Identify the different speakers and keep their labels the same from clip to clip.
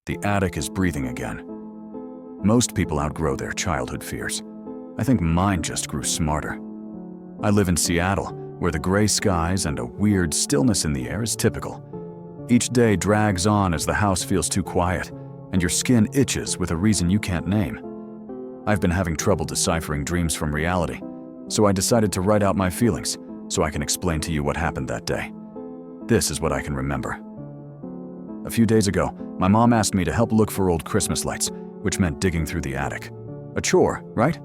Speaker 1: The attic is breathing again. Most people outgrow their childhood fears. I think mine just grew smarter. I live in Seattle, where the gray skies and a weird stillness in the air is typical. Each day drags on as the house feels too quiet, and your skin itches with a reason you can't name. I've been having trouble deciphering dreams from reality, so I decided to write out my feelings so I can explain to you what happened that day. This is what I can remember. A few days ago, my mom asked me to help look for old Christmas lights, which meant digging through the attic. A chore, right?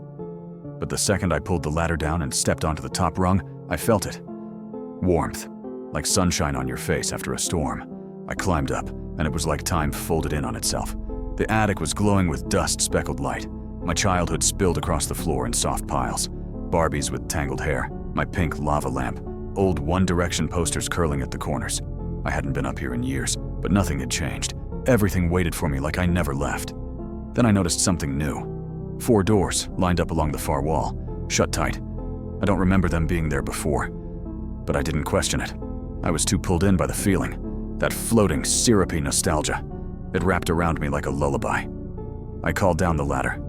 Speaker 1: But the second I pulled the ladder down and stepped onto the top rung, I felt it. Warmth, like sunshine on your face after a storm. I climbed up, and it was like time folded in on itself. The attic was glowing with dust-speckled light. My childhood spilled across the floor in soft piles. Barbies with tangled hair, my pink lava lamp, old One Direction posters curling at the corners. I hadn't been up here in years, but nothing had changed. Everything waited for me like I never left. Then I noticed something new. 4 doors lined up along the far wall, shut tight. I don't remember them being there before, but I didn't question it. I was too pulled in by the feeling, that floating, syrupy nostalgia. It wrapped around me like a lullaby. I called down the ladder.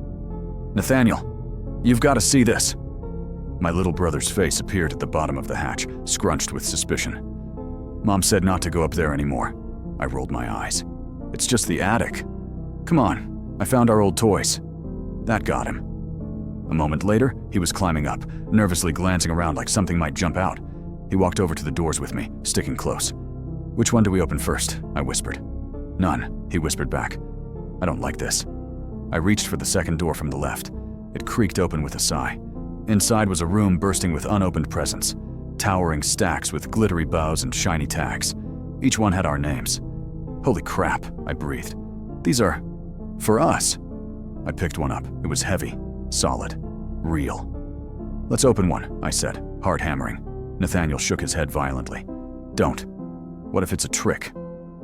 Speaker 1: "Nathaniel, you've got to see this." My little brother's face appeared at the bottom of the hatch, scrunched with suspicion. "Mom said not to go up there anymore." I rolled my eyes. "It's just the attic. Come on, I found our old toys." That got him. A moment later, he was climbing up, nervously glancing around like something might jump out. He walked over to the doors with me, sticking close. "Which one do we open first?" I whispered. "None," he whispered back. "I don't like this." I reached for the second door from the left. It creaked open with a sigh. Inside was a room bursting with unopened presents, towering stacks with glittery bows and shiny tags. Each one had our names. "Holy crap," I breathed. "These are for us." I picked one up. It was heavy, solid, real. "Let's open one," I said, heart hammering. Nathaniel shook his head violently. "Don't. What if it's a trick?"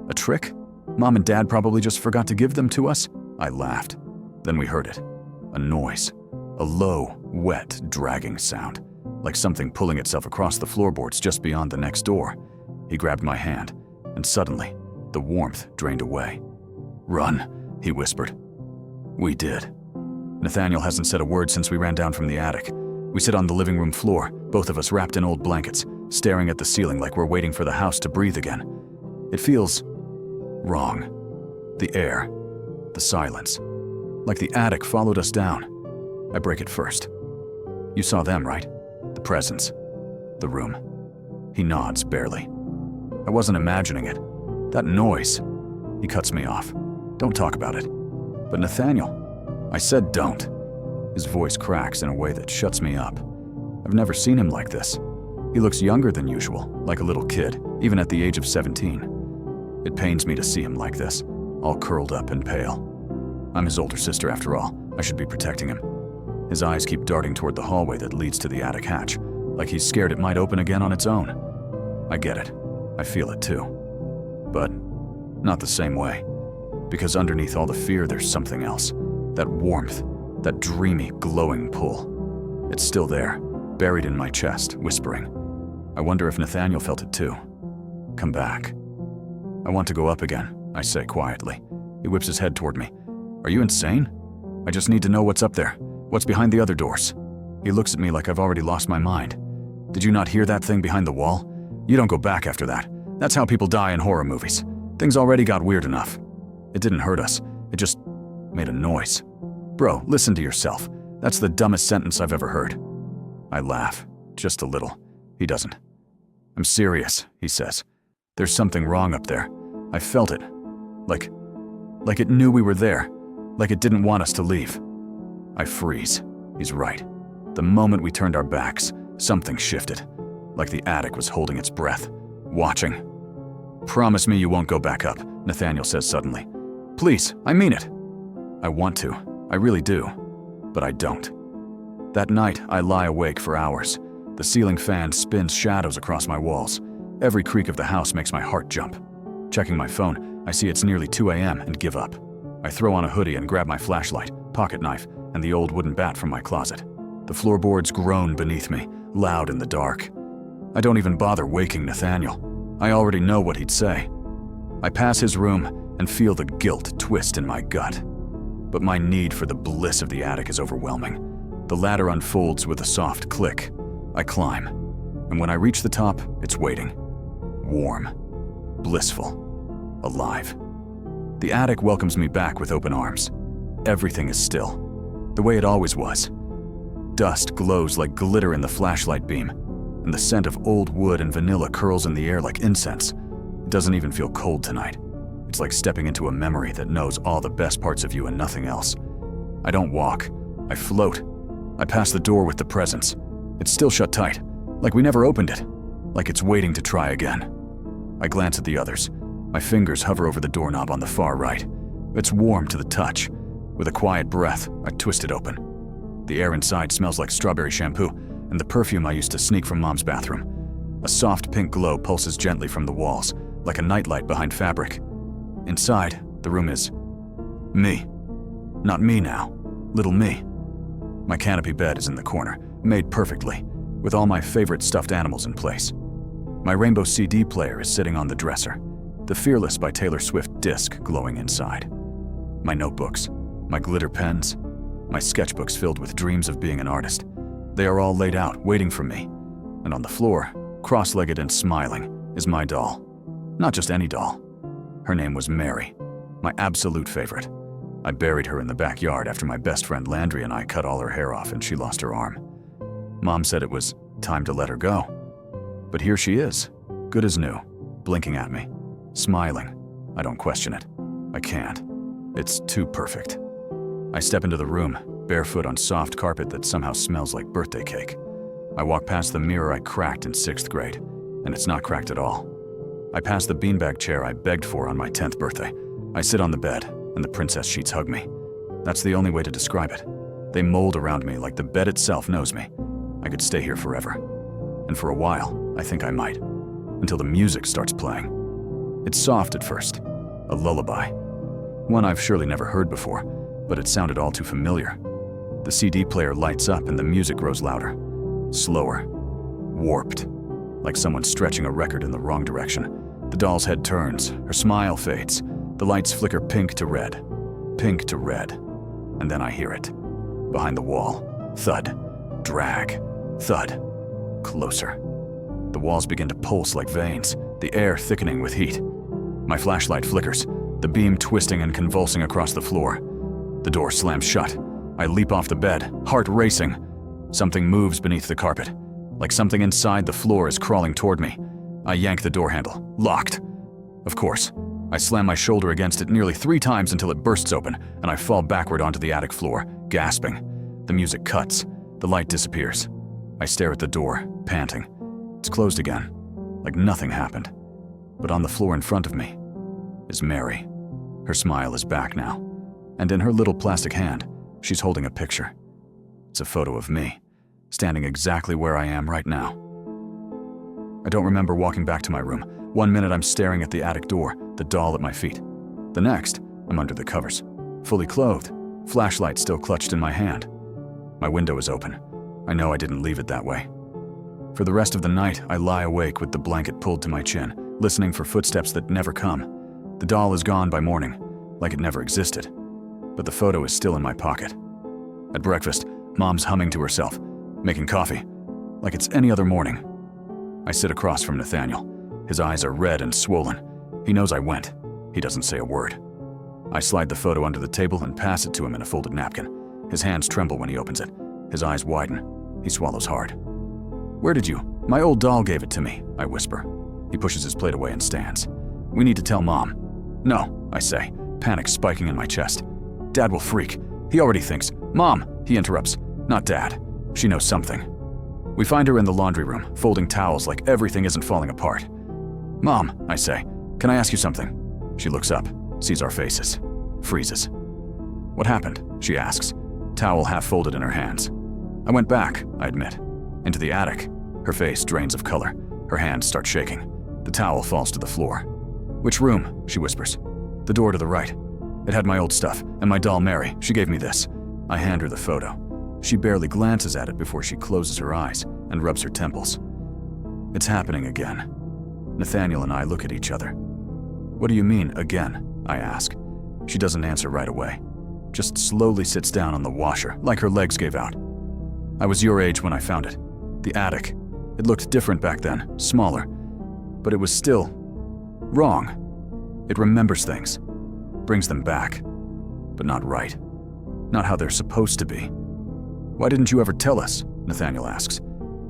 Speaker 1: "A trick? Mom and Dad probably just forgot to give them to us?" I laughed. Then we heard it. A noise. A low, wet, dragging sound, like something pulling itself across the floorboards just beyond the next door. He grabbed my hand, and suddenly, the warmth drained away. "Run," he whispered. We did. Nathaniel hasn't said a word since we ran down from the attic. We sit on the living room floor, both of us wrapped in old blankets, staring at the ceiling like we're waiting for the house to breathe again. It feels wrong. The air, the silence, like the attic followed us down. I break it first. "You saw them, right? The presents, the room." He nods, barely. I wasn't imagining it. That noise. He cuts me off. "Don't talk about it." "But Nathaniel," I said don't. His voice cracks in a way that shuts me up. I've never seen him like this. He looks younger than usual, like a little kid, even at the age of 17. It pains me to see him like this, all curled up and pale. I'm his older sister after all. I should be protecting him. His eyes keep darting toward the hallway that leads to the attic hatch, like he's scared it might open again on its own. I get it. I feel it too. But not the same way. Because underneath all the fear, there's something else. That warmth, that dreamy, glowing pull. It's still there, buried in my chest, whispering. I wonder if Nathaniel felt it too. "Come back." "I want to go up again," I say quietly. He whips his head toward me. "Are you insane? I just need to know what's up there. What's behind the other doors?" He looks at me like I've already lost my mind. "Did you not hear that thing behind the wall? You don't go back after that. That's how people die in horror movies. Things already got weird enough." It didn't hurt us. It just made a noise. "Bro, listen to yourself. That's the dumbest sentence I've ever heard." I laugh, just a little. He doesn't. "I'm serious," he says. "There's something wrong up there. I felt it. Like it knew we were there. Like it didn't want us to leave." I freeze. He's right. The moment we turned our backs, something shifted. Like the attic was holding its breath, watching. "Promise me you won't go back up," Nathaniel says suddenly. "Please, I mean it." I want to. I really do. But I don't. That night, I lie awake for hours. The ceiling fan spins shadows across my walls. Every creak of the house makes my heart jump. Checking my phone, I see it's nearly 2 a.m. and give up. I throw on a hoodie and grab my flashlight, pocket knife, and the old wooden bat from my closet. The floorboards groan beneath me, loud in the dark. I don't even bother waking Nathaniel. I already know what he'd say. I pass his room and feel the guilt twist in my gut. But my need for the bliss of the attic is overwhelming. The ladder unfolds with a soft click. I climb, and when I reach the top, it's waiting. Warm, blissful, alive. The attic welcomes me back with open arms. Everything is still, the way it always was. Dust glows like glitter in the flashlight beam, and the scent of old wood and vanilla curls in the air like incense. It doesn't even feel cold tonight. It's like stepping into a memory that knows all the best parts of you and nothing else. I don't walk, I float. I pass the door with the presence. It's still shut tight, like we never opened it, like it's waiting to try again. I glance at the others. My fingers hover over the doorknob on the far right. It's warm to the touch. With a quiet breath, I twist it open. The air inside smells like strawberry shampoo and the perfume I used to sneak from Mom's bathroom. A soft pink glow pulses gently from the walls, like a nightlight behind fabric. Inside, the room is me. Not me now, little me. My canopy bed is in the corner, made perfectly, with all my favorite stuffed animals in place. My rainbow CD player is sitting on the dresser, the Fearless by Taylor Swift disc glowing inside. My notebooks, my glitter pens, my sketchbooks filled with dreams of being an artist. They are all laid out, waiting for me. And on the floor, cross-legged and smiling, is my doll. Not just any doll. Her name was Mary, my absolute favorite. I buried her in the backyard after my best friend Landry and I cut all her hair off and she lost her arm. Mom said it was time to let her go. But here she is, good as new, blinking at me, smiling. I don't question it. I can't. It's too perfect. I step into the room, barefoot on soft carpet that somehow smells like birthday cake. I walk past the mirror I cracked in 6th grade, and it's not cracked at all. I pass the beanbag chair I begged for on my 10th birthday. I sit on the bed, and the princess sheets hug me. That's the only way to describe it. They mold around me like the bed itself knows me. I could stay here forever. And for a while, I think I might. Until the music starts playing. It's soft at first, a lullaby. One I've surely never heard before, but it sounded all too familiar. The CD player lights up and the music grows louder, slower, warped, like someone stretching a record in the wrong direction. The doll's head turns, her smile fades. The lights flicker pink to red, and then I hear it. Behind the wall, thud, drag, thud, closer. The walls begin to pulse like veins, the air thickening with heat. My flashlight flickers, the beam twisting and convulsing across the floor. The door slams shut. I leap off the bed, heart racing. Something moves beneath the carpet, like something inside the floor is crawling toward me. I yank the door handle, locked. Of course, I slam my shoulder against it nearly 3 times until it bursts open, and I fall backward onto the attic floor, gasping. The music cuts, the light disappears. I stare at the door, panting. It's closed again, like nothing happened. But on the floor in front of me is Mary. Her smile is back now, and in her little plastic hand, she's holding a picture. It's a photo of me, standing exactly where I am right now. I don't remember walking back to my room. 1 minute I'm staring at the attic door, the doll at my feet. The next, I'm under the covers, fully clothed, flashlight still clutched in my hand. My window is open. I know I didn't leave it that way. For the rest of the night, I lie awake with the blanket pulled to my chin, listening for footsteps that never come. The doll is gone by morning, like it never existed. But the photo is still in my pocket. At breakfast, Mom's humming to herself, making coffee, like it's any other morning. I sit across from Nathaniel. His eyes are red and swollen. He knows I went. He doesn't say a word. I slide the photo under the table and pass it to him in a folded napkin. His hands tremble when he opens it. His eyes widen. He swallows hard. "Where did you? My old doll gave it to me," I whisper. He pushes his plate away and stands. "We need to tell Mom." "No," I say, panic spiking in my chest. "Dad will freak. He already thinks." "Mom," he interrupts. "Not Dad. She knows something." We find her in the laundry room, folding towels like everything isn't falling apart. "Mom," I say, "can I ask you something?" She looks up, sees our faces, freezes. "What happened?" she asks, towel half folded in her hands. "I went back," I admit, "into the attic." Her face drains of color. Her hands start shaking. The towel falls to the floor. "Which room?" she whispers. "The door to the right. It had my old stuff, and my doll Mary. She gave me this." I hand her the photo. She barely glances at it before she closes her eyes and rubs her temples. It's happening again. Nathaniel and I look at each other. "What do you mean, again?" I ask. She doesn't answer right away. Just slowly sits down on the washer, like her legs gave out. I was your age when I found it. The attic. It looked different back then, smaller. But it was still wrong. It remembers things, brings them back, but not right. Not how they're supposed to be. Why didn't you ever tell us? Nathaniel asks.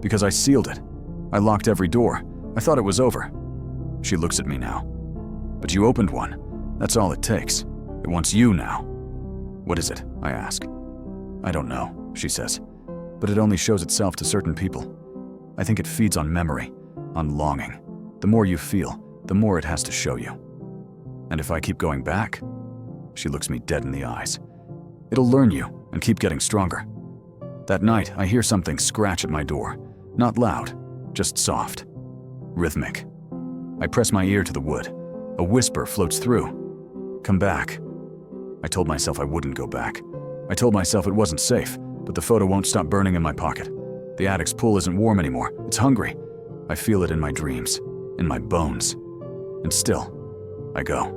Speaker 1: Because I sealed it. I locked every door. I thought it was over. She looks at me now. But you opened one. That's all it takes. It wants you now. What is it? I ask. I don't know, she says. But it only shows itself to certain people. I think it feeds on memory, on longing. The more you feel, the more it has to show you. And if I keep going back, she looks me dead in the eyes. It'll learn you and keep getting stronger. That night, I hear something scratch at my door. Not loud, just soft. Rhythmic. I press my ear to the wood. A whisper floats through. Come back. I told myself I wouldn't go back. I told myself it wasn't safe, but the photo won't stop burning in my pocket. The attic's pool isn't warm anymore. It's hungry. I feel it in my dreams, in my bones. And still, I go.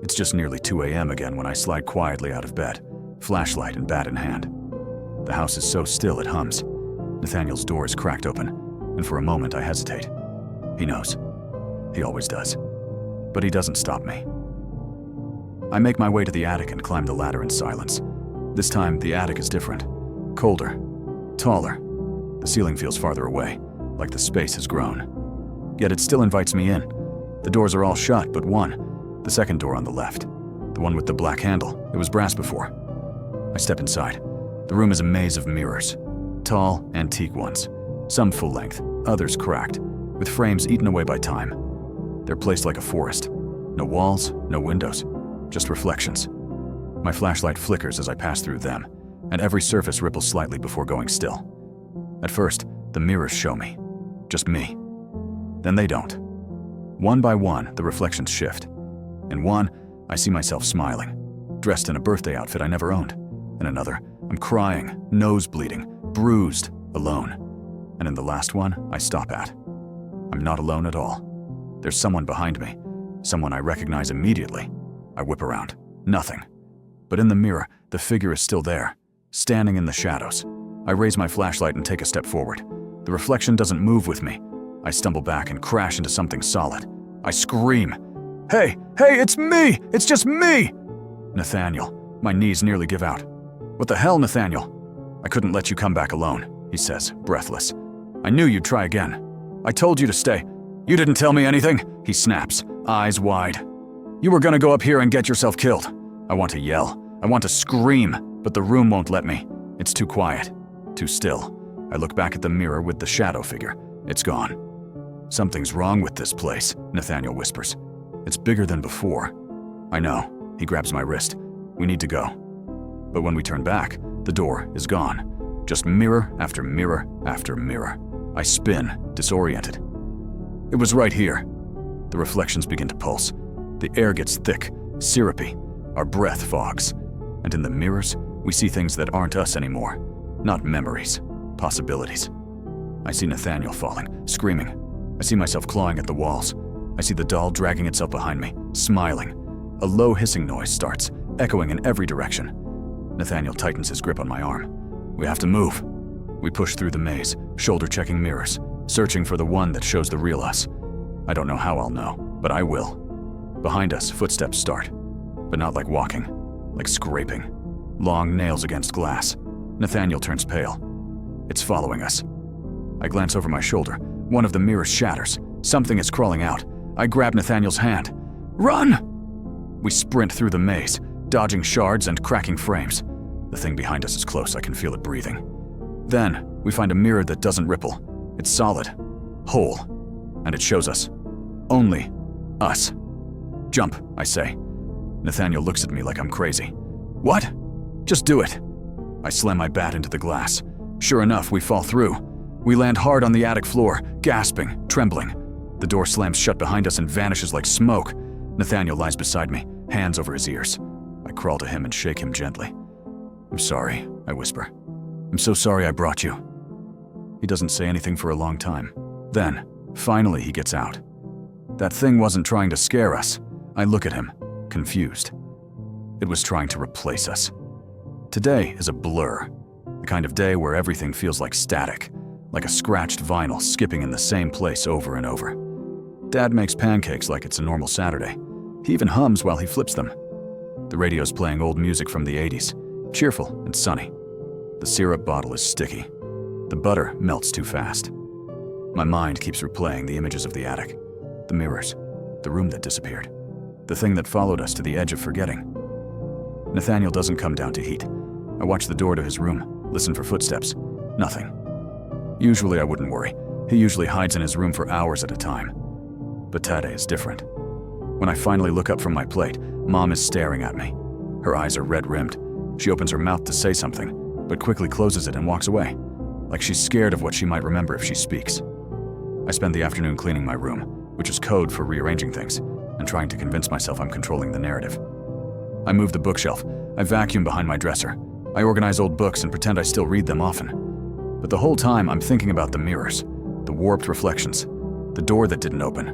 Speaker 1: It's just nearly 2 a.m. again when I slide quietly out of bed, flashlight and bat in hand. The house is so still it hums. Nathaniel's door is cracked open, and for a moment I hesitate. He knows. He always does. But he doesn't stop me. I make my way to the attic and climb the ladder in silence. This time, the attic is different. Colder. Taller. The ceiling feels farther away, like the space has grown. Yet it still invites me in. The doors are all shut but one. The second door on the left. The one with the black handle. It was brass before. I step inside. The room is a maze of mirrors. Tall, antique ones. Some full length, others cracked, with frames eaten away by time. They're placed like a forest. No walls, no windows, just reflections. My flashlight flickers as I pass through them, and every surface ripples slightly before going still. At first, the mirrors show me. Just me. Then they don't. One by one, the reflections shift. In one, I see myself smiling, dressed in a birthday outfit I never owned. In another, I'm crying, nose bleeding, bruised, alone. And in the last one, I stop at. I'm not alone at all. There's someone behind me, someone I recognize immediately. I whip around. Nothing. But in the mirror, the figure is still there, standing in the shadows. I raise my flashlight and take a step forward. The reflection doesn't move with me. I stumble back and crash into something solid. I scream. Hey, it's me! It's just me! Nathaniel. My knees nearly give out. What the hell, Nathaniel? I couldn't let you come back alone, he says, breathless. I knew you'd try again. I told you to stay. You didn't tell me anything, he snaps, eyes wide. You were gonna go up here and get yourself killed. I want to yell. I want to scream, but the room won't let me. It's too quiet, too still. I look back at the mirror with the shadow figure. It's gone. Something's wrong with this place, Nathaniel whispers. It's bigger than before. I know. He grabs my wrist. We need to go. But when we turn back, the door is gone. Just mirror after mirror after mirror. I spin, disoriented. It was right here. The reflections begin to pulse. The air gets thick, syrupy. Our breath fogs. And in the mirrors, we see things that aren't us anymore. Not memories, possibilities. I see Nathaniel falling, screaming. I see myself clawing at the walls. I see the doll dragging itself behind me, smiling. A low hissing noise starts, echoing in every direction. Nathaniel tightens his grip on my arm. We have to move. We push through the maze, shoulder-checking mirrors, searching for the one that shows the real us. I don't know how I'll know, but I will. Behind us, footsteps start, but not like walking, like scraping. Long nails against glass. Nathaniel turns pale. It's following us. I glance over my shoulder. One of the mirrors shatters. Something is crawling out. I grab Nathaniel's hand. Run! We sprint through the maze, dodging shards and cracking frames. The thing behind us is close. I can feel it breathing. Then, we find a mirror that doesn't ripple. It's solid, whole, and it shows us. Only us. Jump, I say. Nathaniel looks at me like I'm crazy. What? Just do it. I slam my bat into the glass. Sure enough, we fall through. We land hard on the attic floor, gasping, trembling. The door slams shut behind us and vanishes like smoke. Nathaniel lies beside me, hands over his ears. I crawl to him and shake him gently. I'm sorry, I whisper. I'm so sorry I brought you. He doesn't say anything for a long time. Then, finally he gets out. That thing wasn't trying to scare us. I look at him, confused. It was trying to replace us. Today is a blur, the kind of day where everything feels like static, like a scratched vinyl skipping in the same place over and over. Dad makes pancakes like it's a normal Saturday. He even hums while he flips them. The radio's playing old music from the 80s, cheerful and sunny. The syrup bottle is sticky. The butter melts too fast. My mind keeps replaying the images of the attic, the mirrors, the room that disappeared, the thing that followed us to the edge of forgetting. Nathaniel doesn't come down to heat. I watch the door to his room, listen for footsteps. Nothing. Usually I wouldn't worry. He usually hides in his room for hours at a time. But today is different. When I finally look up from my plate, Mom is staring at me. Her eyes are red-rimmed. She opens her mouth to say something, but quickly closes it and walks away, like she's scared of what she might remember if she speaks. I spend the afternoon cleaning my room, which is code for rearranging things, and trying to convince myself I'm controlling the narrative. I move the bookshelf. I vacuum behind my dresser. I organize old books and pretend I still read them often. But the whole time I'm thinking about the mirrors, the warped reflections, the door that didn't open,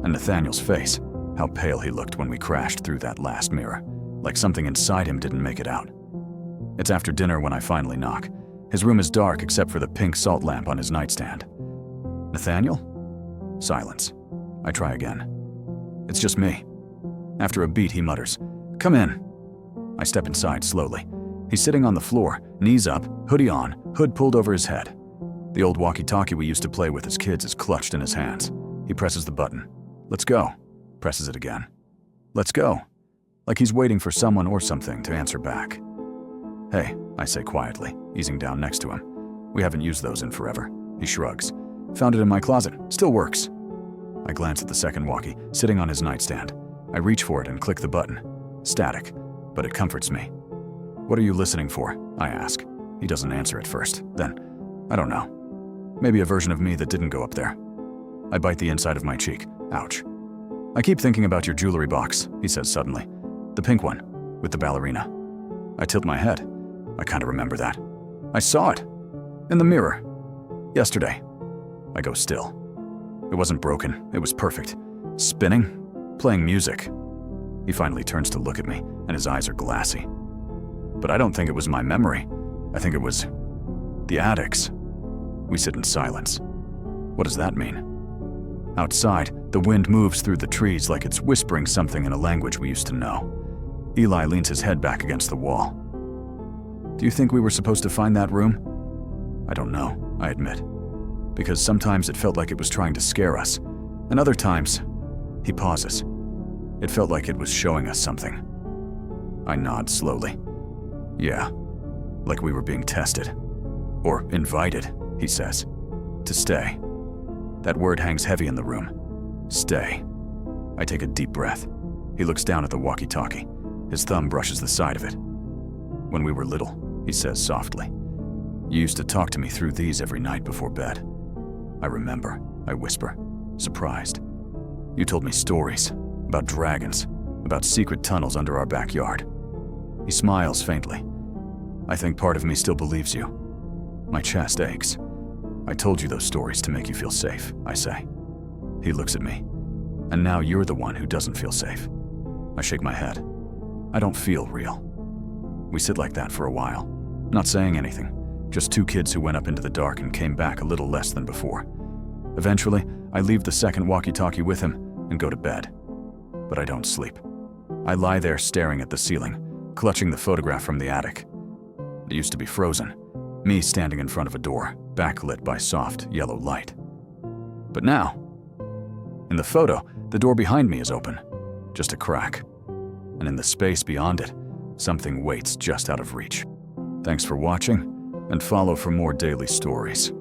Speaker 1: and Nathaniel's face, how pale he looked when we crashed through that last mirror, like something inside him didn't make it out. It's after dinner when I finally knock. His room is dark except for the pink salt lamp on his nightstand. Nathaniel? Silence. I try again. It's just me. After a beat, he mutters, "Come in." I step inside slowly. He's sitting on the floor, knees up, hoodie on, hood pulled over his head. The old walkie-talkie we used to play with as kids is clutched in his hands. He presses the button. "Let's go." Presses it again. "Let's go." Like he's waiting for someone or something to answer back. "Hey," I say quietly, easing down next to him. "We haven't used those in forever." He shrugs. "Found it in my closet. Still works." I glance at the second walkie, sitting on his nightstand. I reach for it and click the button. Static, but it comforts me. "What are you listening for?" I ask. He doesn't answer at first. Then, I don't know. Maybe a version of me that didn't go up there. I bite the inside of my cheek. Ouch. "I keep thinking about your jewelry box," he says suddenly. "The pink one, with the ballerina." I tilt my head. I kind of remember that. "I saw it. In the mirror. Yesterday." I go still. It wasn't broken. It was perfect. Spinning. Playing music. He finally turns to look at me, and his eyes are glassy. But I don't think it was my memory. I think it was the attic's. We sit in silence. What does that mean? Outside, the wind moves through the trees like it's whispering something in a language we used to know. Eli leans his head back against the wall. "Do you think we were supposed to find that room?" "I don't know," I admit. Because sometimes it felt like it was trying to scare us, and other times, he pauses. It felt like it was showing us something. I nod slowly. "Yeah, like we were being tested. Or invited," he says. "To stay." That word hangs heavy in the room. Stay. I take a deep breath. He looks down at the walkie-talkie. His thumb brushes the side of it. "When we were little," he says softly. "You used to talk to me through these every night before bed." "I remember," I whisper, surprised. "You told me stories about dragons, about secret tunnels under our backyard." He smiles faintly. "I think part of me still believes you." My chest aches. "I told you those stories to make you feel safe," I say. He looks at me. "And now you're the one who doesn't feel safe." I shake my head. "I don't feel real." We sit like that for a while, not saying anything, just two kids who went up into the dark and came back a little less than before. Eventually, I leave the second walkie-talkie with him and go to bed. But I don't sleep. I lie there staring at the ceiling, clutching the photograph from the attic. It used to be frozen, me standing in front of a door, backlit by soft, yellow light. But now, in the photo, the door behind me is open, just a crack. And in the space beyond it, something waits just out of reach. Thanks for watching, and follow for more daily stories.